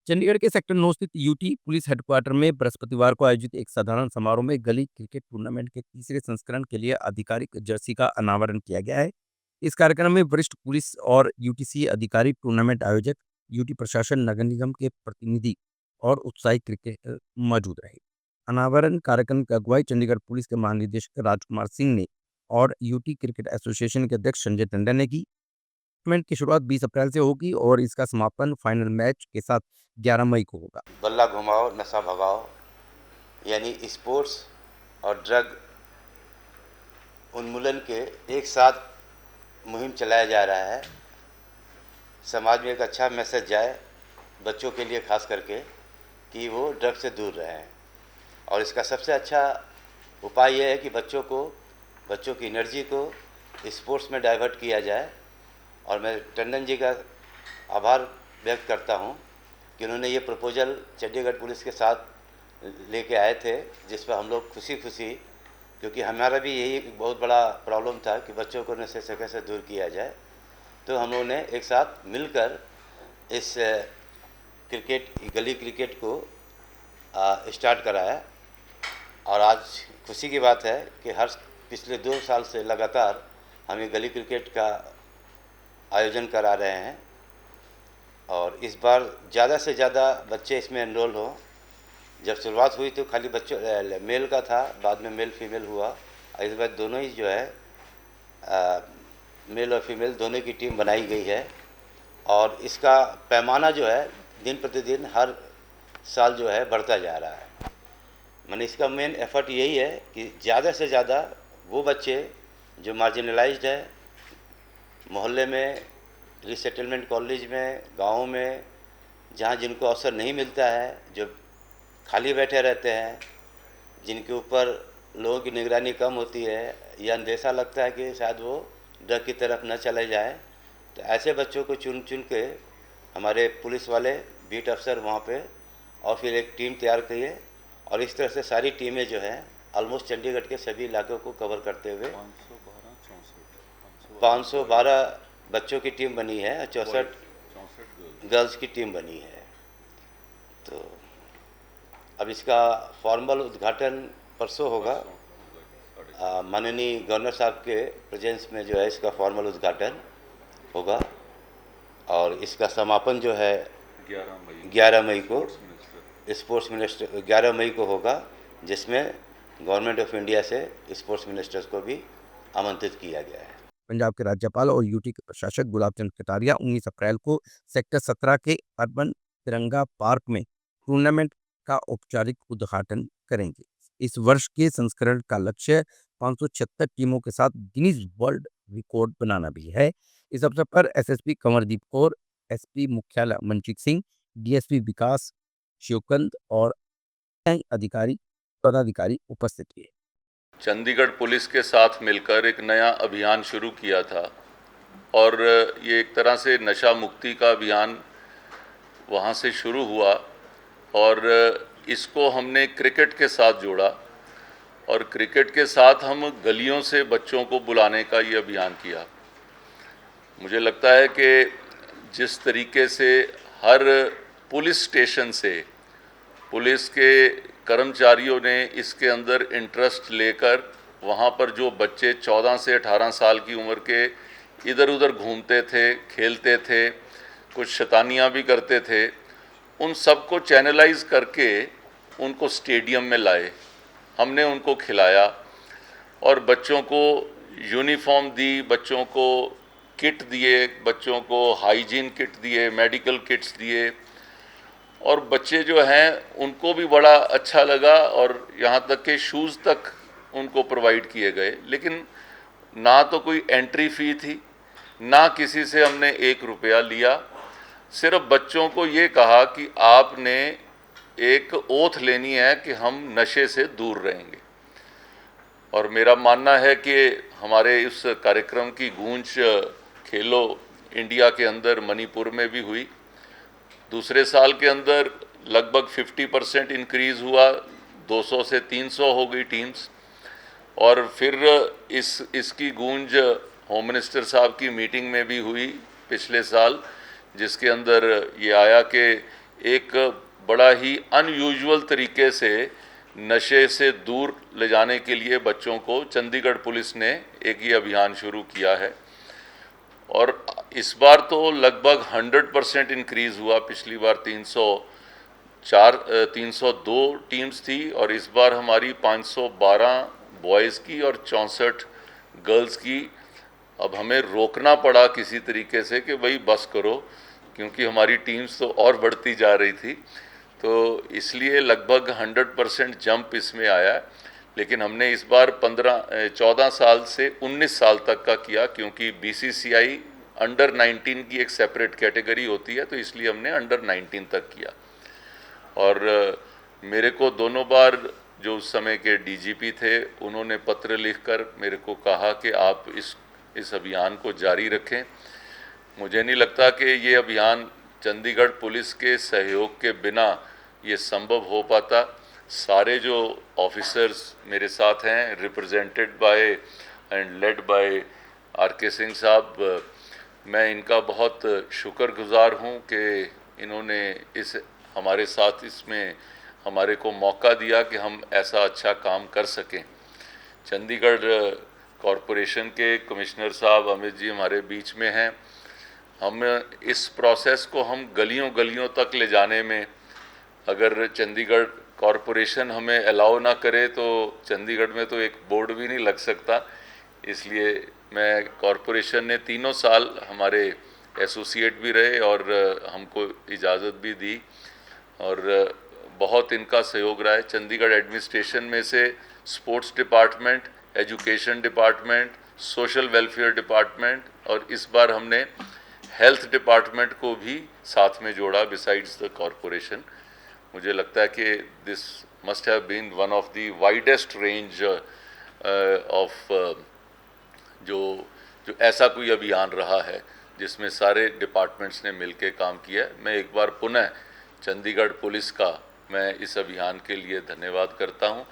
चंडीगढ़ के सेक्टर 9 स्थित UT police headquarter में बृहस्पतिवार को आयोजित एक साधारण समारोह में गली क्रिकेट टूर्नामेंट के तीसरे संस्करण के लिए आधिकारिक जर्सी का अनावरण किया गया है। इस कार्यक्रम में वरिष्ठ पुलिस और यूटीसी अधिकारी, टूर्नामेंट आयोजक, यूटी प्रशासन, नगर निगम के प्रतिनिधि और उत्साही क्रिकेटर मौजूद रहे। अनावरण कार्यक्रम की अगुवाई चंडीगढ़ पुलिस के महानिदेशक राजकुमार सिंह ने और यूटी क्रिकेट एसोसिएशन के अध्यक्ष संजय टंडन ने की। टूर्नामेंट की शुरुआत 20 अप्रैल से होगी और इसका समापन फाइनल मैच के साथ 11 मई को होगा। बल्ला घुमाओ नशा भगाओ, यानी स्पोर्ट्स और ड्रग उन्मूलन के एक साथ मुहिम चलाया जा रहा है। समाज में एक अच्छा मैसेज जाए बच्चों के लिए, खास करके कि वो ड्रग से दूर रहें। और इसका सबसे अच्छा उपाय यह है कि बच्चों की एनर्जी को स्पोर्ट्स में डाइवर्ट किया जाए। और मैं टंडन जी का आभार व्यक्त करता हूँ कि उन्होंने ये प्रपोज़ल चंडीगढ़ पुलिस के साथ लेके आए थे, जिस पर हम लोग खुशी क्योंकि हमारा भी यही बहुत बड़ा प्रॉब्लम था कि बच्चों को नशे से कैसे दूर किया जाए। तो हम लोगों ने एक साथ मिलकर इस गली क्रिकेट को स्टार्ट कराया। और आज खुशी की बात है कि पिछले 2 साल से लगातार हम ये गली क्रिकेट का आयोजन करा रहे हैं। और इस बार ज़्यादा से ज़्यादा बच्चे इसमें एनरोल हों। जब शुरुआत हुई तो खाली बच्चों मेल का था, बाद में मेल फीमेल हुआ। इस बार दोनों ही जो है मेल और फीमेल दोनों की टीम बनाई गई है। और इसका पैमाना जो है दिन प्रतिदिन हर साल जो है बढ़ता जा रहा है। मैंने इसका मेन एफर्ट यही है कि ज़्यादा से ज़्यादा वो बच्चे जो मार्जिनलाइज्ड है, मोहल्ले में, रिसेटलमेंट कॉलेज में, गाँव में, जहाँ जिनको अवसर नहीं मिलता है, जो खाली बैठे रहते हैं, जिनके ऊपर लोगों की निगरानी कम होती है या अंदेशा लगता है कि शायद वो ड्रग की तरफ न चले जाएं, तो ऐसे बच्चों को चुन के हमारे पुलिस वाले बीट अफसर वहाँ पे और फिर एक टीम तैयार की है। और इस तरह से सारी टीमें जो हैं ऑलमोस्ट चंडीगढ़ के सभी इलाकों को कवर करते हुए 512 बच्चों की टीम बनी है और 64 गर्ल्स की टीम बनी है। तो अब इसका फॉर्मल उद्घाटन परसों होगा। माननीय गवर्नर साहब के प्रेजेंस में जो है इसका फॉर्मल उद्घाटन होगा। और इसका समापन जो है 11 मई को स्पोर्ट्स मिनिस्टर 11 मई को होगा, जिसमें गवर्नमेंट ऑफ इंडिया से स्पोर्ट्स मिनिस्टर्स को भी आमंत्रित किया गया है। पंजाब के राज्यपाल और यूटी के प्रशासक गुलाब चंद कटारिया 19 अप्रैल को सेक्टर 17 के अर्बन तिरंगा पार्क में टूर्नामेंट का औपचारिक उद्घाटन करेंगे। इस वर्ष के संस्करण का लक्ष्य 576 टीमों के साथ गिनीज वर्ल्ड रिकॉर्ड बनाना भी है। इस अवसर पर एसएसपी कंवरदीप कौर, एसपी मुख्यालय मनजीत सिंह, डीएसपी विकास शिवकंद और अधिकारी पदाधिकारी उपस्थित थे। चंडीगढ़ पुलिस के साथ मिलकर एक नया अभियान शुरू किया था और ये एक तरह से नशा मुक्ति का अभियान वहाँ से शुरू हुआ और इसको हमने क्रिकेट के साथ जोड़ा और क्रिकेट के साथ हम गलियों से बच्चों को बुलाने का ये अभियान किया। मुझे लगता है कि जिस तरीके से हर पुलिस स्टेशन से पुलिस के कर्मचारियों ने इसके अंदर इंटरेस्ट लेकर वहाँ पर जो बच्चे 14 से 18 साल की उम्र के इधर उधर घूमते थे, खेलते थे, कुछ शैतानियाँ भी करते थे, उन सबको चैनलाइज करके उनको स्टेडियम में लाए। हमने उनको खिलाया और बच्चों को यूनिफॉर्म दी, बच्चों को किट दिए, बच्चों को हाइजीन किट दिए, मेडिकल किट्स दिए और बच्चे जो हैं उनको भी बड़ा अच्छा लगा और यहाँ तक के शूज़ तक उनको प्रोवाइड किए गए। लेकिन ना तो कोई एंट्री फ़ी थी, ना किसी से हमने 1 रुपया लिया। सिर्फ बच्चों को ये कहा कि आपने एक ओथ लेनी है कि हम नशे से दूर रहेंगे। और मेरा मानना है कि हमारे इस कार्यक्रम की गूंज खेलो इंडिया के अंदर मणिपुर में भी हुई। दूसरे साल के अंदर लगभग 50% इंक्रीज़ हुआ, 200 से 300 हो गई टीम्स। और फिर इसकी गूंज होम मिनिस्टर साहब की मीटिंग में भी हुई पिछले साल, जिसके अंदर ये आया कि एक बड़ा ही अनयूजुअल तरीके से नशे से दूर ले जाने के लिए बच्चों को चंडीगढ़ पुलिस ने एक ये अभियान शुरू किया है। और इस बार तो लगभग 100% इंक्रीज़ हुआ। पिछली बार 302 टीम्स थी और इस बार हमारी 512 बॉयज़ की और 64 गर्ल्स की। अब हमें रोकना पड़ा किसी तरीके से कि भाई बस करो, क्योंकि हमारी टीम्स तो और बढ़ती जा रही थी, तो इसलिए लगभग 100% जंप इसमें आया। लेकिन हमने इस बार 14 साल से 19 साल तक का किया, क्योंकि BCCI अंडर 19 की एक सेपरेट कैटेगरी होती है, तो इसलिए हमने अंडर 19 तक किया। और मेरे को दोनों बार जो उस समय के DGP थे, उन्होंने पत्र लिखकर मेरे को कहा कि आप इस अभियान को जारी रखें। मुझे नहीं लगता कि ये अभियान चंडीगढ़ पुलिस के सहयोग के बिना ये संभव हो पाता। सारे जो ऑफिसर्स मेरे साथ हैं, represented by and led by RK Singh साहब, मैं इनका बहुत शुक्रगुजार हूँ कि इन्होंने हमारे साथ इसमें हमारे को मौका दिया कि हम ऐसा अच्छा काम कर सकें। चंडीगढ़ कॉरपोरेशन के कमिश्नर साहब अमित जी हमारे बीच में हैं। हम इस प्रोसेस को हम गलियों गलियों तक ले जाने में, अगर चंडीगढ़ कॉरपोरेशन हमें अलाउ ना करे तो चंडीगढ़ में तो एक बोर्ड भी नहीं लग सकता। इसलिए मैं कॉरपोरेशन ने 3 साल हमारे एसोसिएट भी रहे और हमको इजाज़त भी दी और बहुत इनका सहयोग रहा है। चंडीगढ़ एडमिनिस्ट्रेशन में से sports department, education department, social welfare department और इस बार हमने हेल्थ डिपार्टमेंट को भी साथ में जोड़ा बिसाइड्स द कॉरपोरेशन। मुझे लगता है कि this must have been one of the widest range of जो ऐसा कोई अभियान रहा है जिसमें सारे डिपार्टमेंट्स ने मिलकर काम किया। मैं एक बार पुनः चंडीगढ़ पुलिस का मैं इस अभियान के लिए धन्यवाद करता हूं।